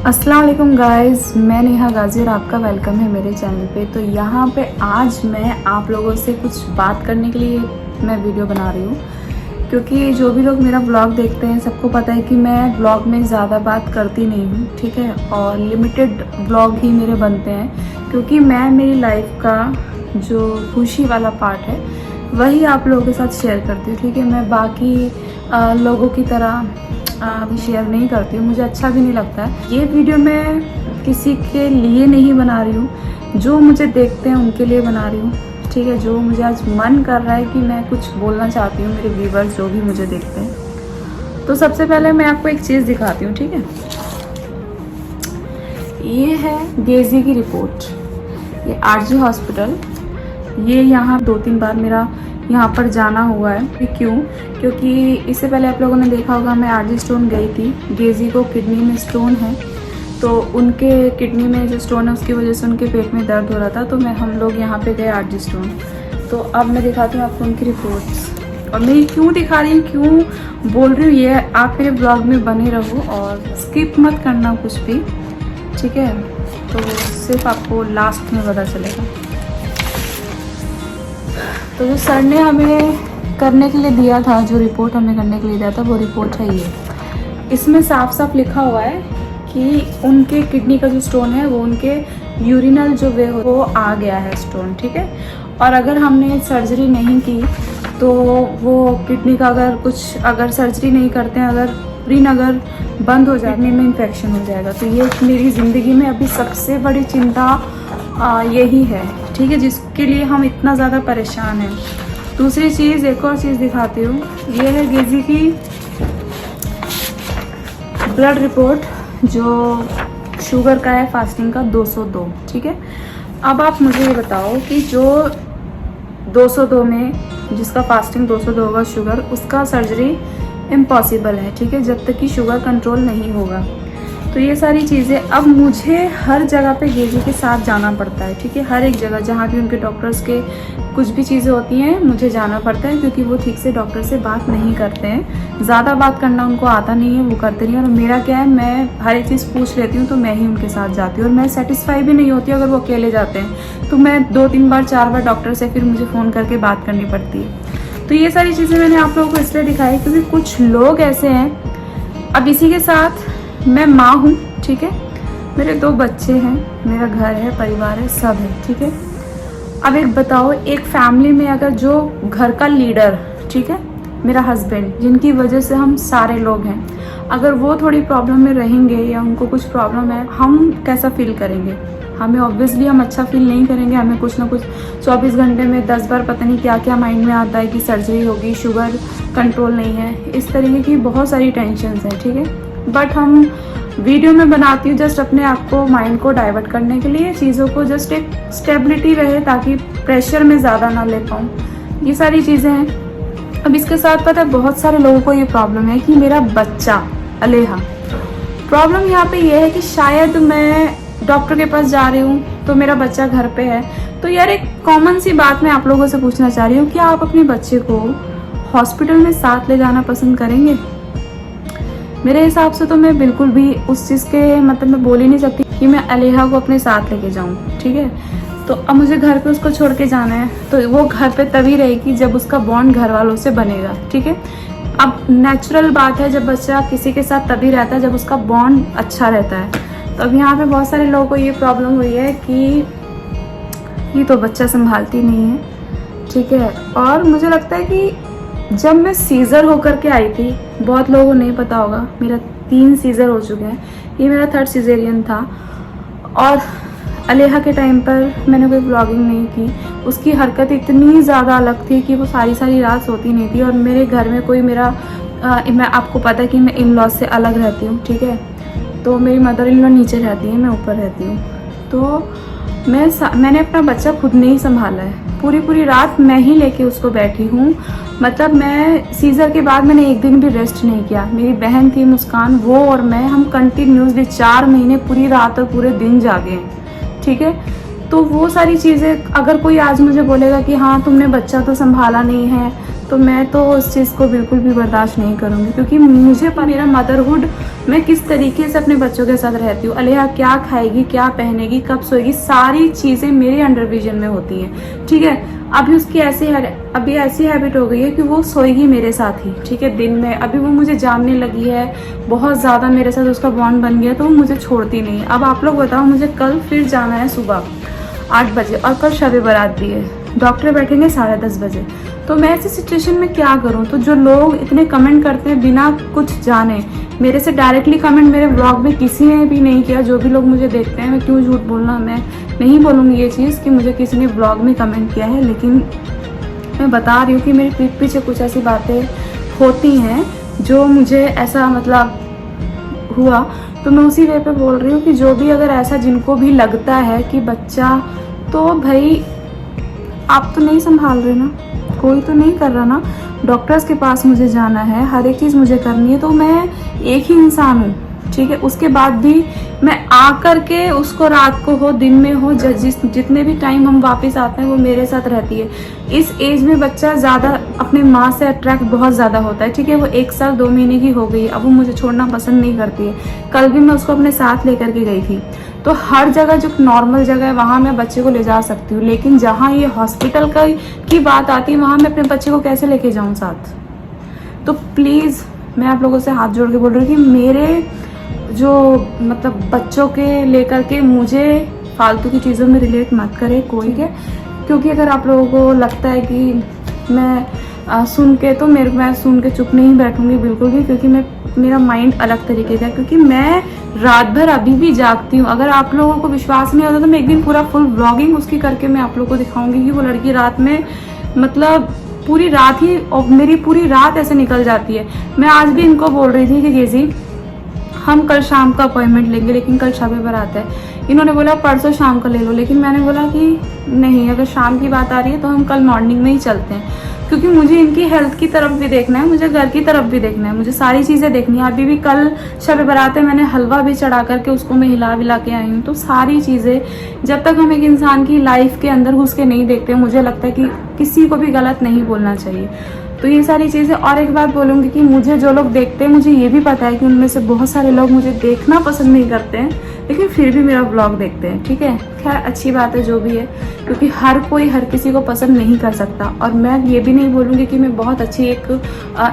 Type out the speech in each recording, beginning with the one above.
अस्सलाम वालेकुम गाइस, मैं नेहा गाजी और आपका वेलकम है मेरे चैनल पे। तो यहाँ पे आज मैं आप लोगों से कुछ बात करने के लिए मैं वीडियो बना रही हूँ, क्योंकि जो भी लोग मेरा ब्लॉग देखते हैं सबको पता है कि मैं ब्लॉग में ज़्यादा बात करती नहीं हूँ, ठीक है। और लिमिटेड ब्लॉग ही मेरे बनते हैं, क्योंकि मैं मेरी लाइफ का जो खुशी वाला पार्ट है वही आप लोगों के साथ शेयर करती हूँ, ठीक है। मैं बाकी लोगों की तरह अभी शेयर नहीं करती हूँ, मुझे अच्छा भी नहीं लगता है। ये वीडियो मैं किसी के लिए नहीं बना रही हूँ, जो मुझे देखते हैं उनके लिए बना रही हूँ, ठीक है। जो मुझे आज मन कर रहा है कि मैं कुछ बोलना चाहती हूँ मेरे व्यूवर्स जो भी मुझे देखते हैं। तो सबसे पहले मैं आपको एक चीज़ दिखाती हूँ, ठीक है। ये है गेजी की रिपोर्ट, ये आरजी हॉस्पिटल। ये यहाँ 2-3 बार मेरा यहाँ पर जाना हुआ है। क्यों? क्योंकि इससे पहले आप लोगों ने देखा होगा मैं आरजी स्टोन गई थी। गेजी को किडनी में स्टोन है, तो उनके किडनी में जो स्टोन है उसकी वजह से उनके पेट में दर्द हो रहा था, तो हम लोग यहाँ पे गए आरजी स्टोन। तो अब मैं दिखाती हूँ आपको उनकी रिपोर्ट्स। और मैं क्यों दिखा रही हूँ, क्यों बोल रही हूँ, ये आप मेरे ब्लॉग में बने रहो और स्किप मत करना कुछ भी, ठीक है। तो सिर्फ आपको लास्ट में पता चलेगा। तो जो सर ने हमें करने के लिए दिया था, जो रिपोर्ट हमें करने के लिए दिया था, वो रिपोर्ट है ये। इसमें साफ साफ लिखा हुआ है कि उनके किडनी का जो स्टोन है वो उनके यूरिनल जो वे वो आ गया है स्टोन, ठीक है। और अगर हमने सर्जरी नहीं की तो वो किडनी का अगर सर्जरी नहीं करते हैं, अगर रीन अगर बंद हो जाए, किडनी में इन्फेक्शन हो जाएगा। तो ये मेरी ज़िंदगी में अभी सबसे बड़ी चिंता यही है, ठीक है, जिसके लिए हम इतना ज़्यादा परेशान हैं। दूसरी चीज़, एक और चीज़ दिखाती हूँ। ये है गेजी की ब्लड रिपोर्ट, जो शुगर का है, फास्टिंग का 202, ठीक है। अब आप मुझे ये बताओ कि जो 202 में जिसका फास्टिंग 202 होगा शुगर, उसका सर्जरी इम्पॉसिबल है, ठीक है, जब तक कि शुगर कंट्रोल नहीं होगा। तो ये सारी चीज़ें अब मुझे हर जगह पे गेजी के साथ जाना पड़ता है, ठीक है। हर एक जगह जहाँ भी उनके डॉक्टर्स के कुछ भी चीज़ें होती हैं मुझे जाना पड़ता है, क्योंकि वो ठीक से डॉक्टर से बात नहीं करते हैं। ज़्यादा बात करना उनको आता नहीं है, वो करते नहीं है। और मेरा क्या है, मैं हर एक चीज़ पूछ लेती हूँ तो मैं ही उनके साथ जाती हूँ। और मैं सेटिस्फाई भी नहीं होती अगर वो अकेले जाते हैं, तो मैं 2-3 बार 4 बार डॉक्टर से फिर मुझे फ़ोन करके बात करनी पड़ती है। तो ये सारी चीज़ें मैंने आप लोगों को इसलिए दिखाई क्योंकि कुछ लोग ऐसे हैं। अब इसी के साथ मैं माँ हूँ, ठीक है, मेरे 2 बच्चे हैं, मेरा घर है, परिवार है, सब है, ठीक है। अब एक बताओ, एक फैमिली में अगर जो घर का लीडर, ठीक है, मेरा हस्बैंड, जिनकी वजह से हम सारे लोग हैं, अगर वो थोड़ी प्रॉब्लम में रहेंगे या उनको कुछ प्रॉब्लम है, हम कैसा फील करेंगे? हमें ऑब्वियसली हम अच्छा फील नहीं करेंगे। हमें कुछ ना कुछ 24 घंटे में 10 बार पता नहीं क्या क्या माइंड में आता है कि सर्जरी होगी, शुगर कंट्रोल नहीं है, इस तरीके की बहुत सारी टेंशन्स हैं, ठीक है। बट हम वीडियो में बनाती हूँ जस्ट अपने आप को, माइंड को डाइवर्ट करने के लिए, चीज़ों को जस्ट एक स्टेबिलिटी रहे ताकि प्रेशर में ज़्यादा ना ले पाऊँ, ये सारी चीज़ें हैं। अब इसके साथ पता है बहुत सारे लोगों को ये प्रॉब्लम है कि मेरा बच्चा अलेहा, प्रॉब्लम यहाँ पे ये है कि शायद मैं डॉक्टर के पास जा रही हूँ तो मेरा बच्चा घर पे है। तो यार एक कॉमन सी बात मैं आप लोगों से पूछना चाह रही हूँ, क्या आप अपने बच्चे को हॉस्पिटल में साथ ले जाना पसंद करेंगे? मेरे हिसाब से तो मैं बिल्कुल भी उस चीज़ के मतलब मैं बोल ही नहीं सकती कि मैं अलेहा को अपने साथ लेके जाऊँ, ठीक है। तो अब मुझे घर पे उसको छोड़ के जाना है, तो वो घर पे तभी रहेगी जब उसका बॉन्ड घर वालों से बनेगा, ठीक है। अब नेचुरल बात है, जब बच्चा किसी के साथ तभी रहता है जब उसका बॉन्ड अच्छा रहता है। तो अब यहाँ पे बहुत सारे लोगों को ये प्रॉब्लम हुई है कि ये तो बच्चा संभालती नहीं है, ठीक है। और मुझे लगता है कि जब मैं सीज़र होकर के आई थी, बहुत लोगों को नहीं पता होगा, मेरा 3 सीज़र हो चुके हैं, ये मेरा 3rd सीज़ेरियन था। और अलेहा के टाइम पर मैंने कोई ब्लॉगिंग नहीं की, उसकी हरकत इतनी ज़्यादा अलग थी कि वो सारी रात सोती नहीं थी। और मेरे घर में कोई मैं आपको पता है कि मैं इन लॉज से अलग रहती हूँ, ठीक है। तो मेरी मदर इन लॉ नीचे रहती है, मैं ऊपर रहती हूँ। तो मैंने अपना बच्चा खुद नहीं संभाला है, पूरी रात मैं ही लेके उसको बैठी हूँ। मतलब मैं सीज़र के बाद मैंने एक दिन भी रेस्ट नहीं किया। मेरी बहन थी मुस्कान, वो और मैं, हम कंटिन्यूसली 4 महीने पूरी रात और पूरे दिन जागे हैं, ठीक है। तो वो सारी चीज़ें अगर कोई आज मुझे बोलेगा कि हाँ तुमने बच्चा तो संभाला नहीं है, तो मैं तो उस चीज़ को बिल्कुल भी बर्दाश्त नहीं करूँगी, क्योंकि मुझे मेरा मदरहुड, मैं किस तरीके से अपने बच्चों के साथ रहती हूँ, अलिया क्या खाएगी, क्या पहनेगी, कब सोएगी, सारी चीज़ें मेरे अंडर विजन में होती हैं, ठीक है। अभी उसकी अभी ऐसी हैबिट हो गई है कि वो सोएगी मेरे साथ ही, ठीक है, दिन में। अभी वो मुझे जानने लगी है, बहुत ज़्यादा मेरे साथ उसका बॉन्ड बन गया, तो वो मुझे छोड़ती नहीं। अब आप लोग बताओ, मुझे कल फिर जाना है सुबह 8 बजे, और कल शब बारात भी है, डॉक्टर बैठेंगे 10:30 बजे। तो मैं ऐसी सिचुएशन में क्या करूं? तो जो लोग इतने कमेंट करते हैं बिना कुछ जाने, मेरे से डायरेक्टली कमेंट मेरे व्लॉग में किसी ने भी नहीं किया। जो भी लोग मुझे देखते हैं, मैं क्यों झूठ बोलना, मैं नहीं बोलूँगी ये चीज़ कि मुझे किसी ने व्लॉग में कमेंट किया है, लेकिन मैं बता रही हूँ कि मेरी पीठ पीछे कुछ ऐसी बातें होती हैं जो मुझे ऐसा मतलब हुआ, तो मैं उसी वे पे बोल रही हूँ कि जो भी अगर ऐसा जिनको भी लगता है कि बच्चा, तो भाई आप तो नहीं संभाल रहे ना, कोई तो नहीं कर रहा ना, डॉक्टर्स के पास मुझे जाना है, हर एक चीज़ मुझे करनी है, तो मैं एक ही इंसान हूँ, ठीक है। उसके बाद भी मैं आकर के उसको रात को हो दिन में हो जितने भी टाइम हम वापस आते हैं वो मेरे साथ रहती है। इस एज में बच्चा ज़्यादा अपने माँ से अट्रैक्ट बहुत ज़्यादा होता है, ठीक है। वो 1 साल 2 महीने की हो गई, अब वो मुझे छोड़ना पसंद नहीं करती है। कल भी मैं उसको अपने साथ लेकर के गई थी। तो हर जगह जो नॉर्मल जगह है वहाँ मैं बच्चे को ले जा सकती हूँ, लेकिन जहाँ ये हॉस्पिटल की बात आती है वहाँ मैं अपने बच्चे को कैसे लेके जाऊँ साथ? तो प्लीज़ मैं आप लोगों से हाथ जोड़ के बोल रही हूँ कि मेरे जो मतलब बच्चों के लेकर के मुझे फालतू की चीज़ों में रिलेट मत करे कोई के, क्योंकि अगर आप लोगों को लगता है कि मैं सुन के, तो मैं सुन के चुप नहीं बैठूंगी बिल्कुल भी, क्योंकि मेरा माइंड अलग तरीके का है, क्योंकि मैं रात भर अभी भी जागती हूँ। अगर आप लोगों को विश्वास नहीं होता तो मैं एक दिन पूरा फुल व्लॉगिंग उसकी करके मैं आप लोगों को दिखाऊंगी कि वो लड़की रात में मतलब पूरी रात ही, और मेरी पूरी रात ऐसे निकल जाती है। मैं आज भी इनको बोल रही थी कि गेजी हम कल शाम का अपॉइंटमेंट लेंगे, लेकिन कल शब बारात है। इन्होंने बोला परसों शाम का ले लो, लेकिन मैंने बोला कि नहीं, अगर शाम की बात आ रही है तो हम कल मॉर्निंग में ही चलते हैं, क्योंकि मुझे इनकी हेल्थ की तरफ भी देखना है, मुझे घर की तरफ भी देखना है, मुझे सारी चीज़ें देखनी है। अभी भी कल शब बारात है, मैंने हलवा भी चढ़ा करके उसको मैं हिला विला के आई हूँ। तो सारी चीज़ें जब तक हम एक इंसान की लाइफ के अंदर घुस के नहीं देखते, मुझे लगता है कि किसी को भी गलत नहीं बोलना चाहिए। तो ये सारी चीज़ें। और एक बात बोलूँगी कि मुझे जो लोग देखते हैं, मुझे ये भी पता है कि उनमें से बहुत सारे लोग मुझे देखना पसंद नहीं करते हैं, लेकिन फिर भी मेरा ब्लॉग देखते हैं, ठीक है। खैर अच्छी बात है जो भी है, क्योंकि हर कोई हर किसी को पसंद नहीं कर सकता। और मैं ये भी नहीं बोलूँगी कि मैं बहुत अच्छी एक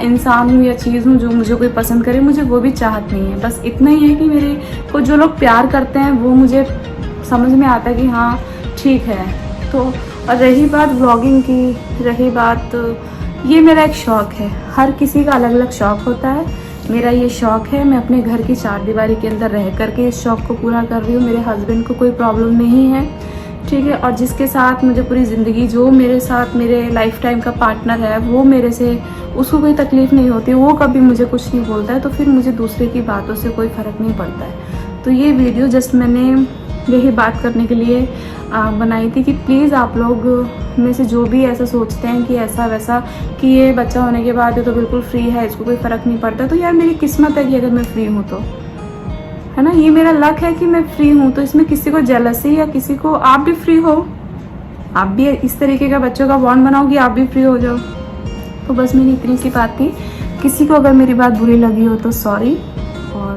इंसान हूँ या चीज़ हूँ जो मुझे कोई पसंद करे, मुझे वो भी चाहत नहीं है। बस इतना ही है कि मेरे को जो लोग प्यार करते हैं वो मुझे समझ में आता है कि हाँ ठीक है। तो और रही बात व्लॉगिंग की, रही बात, ये मेरा एक शौक़ है। हर किसी का अलग अलग शौक़ होता है, मेरा ये शौक़ है। मैं अपने घर की चारदीवारी के अंदर रह करके इस शौक़ को पूरा कर रही हूँ। मेरे हस्बैंड को कोई प्रॉब्लम नहीं है, ठीक है। और जिसके साथ मुझे पूरी ज़िंदगी, जो मेरे साथ मेरे लाइफ टाइम का पार्टनर है, वो मेरे से, उसको कोई तकलीफ़ नहीं होती, वो कभी मुझे कुछ नहीं बोलता है, तो फिर मुझे दूसरे की बातों से कोई फ़र्क नहीं पड़ता है। तो ये वीडियो जस्ट मैंने यही बात करने के लिए बनाई थी कि प्लीज़ आप लोग में से जो भी ऐसा सोचते हैं कि ऐसा वैसा, कि ये बच्चा होने के बाद ये तो बिल्कुल फ्री है, इसको कोई फ़र्क नहीं पड़ता, तो यार मेरी किस्मत है कि अगर मैं फ्री हूँ तो, है ना, ये मेरा लक है कि मैं फ्री हूँ। तो इसमें किसी को जेलसी या किसी को, आप भी फ्री हो, आप भी इस तरीके का बच्चों का बॉन्ड बनाओ कि आप भी फ्री हो जाओ। तो बस मेरी इतनी सी बात थी। किसी को अगर मेरी बात बुरी लगी हो तो सॉरी।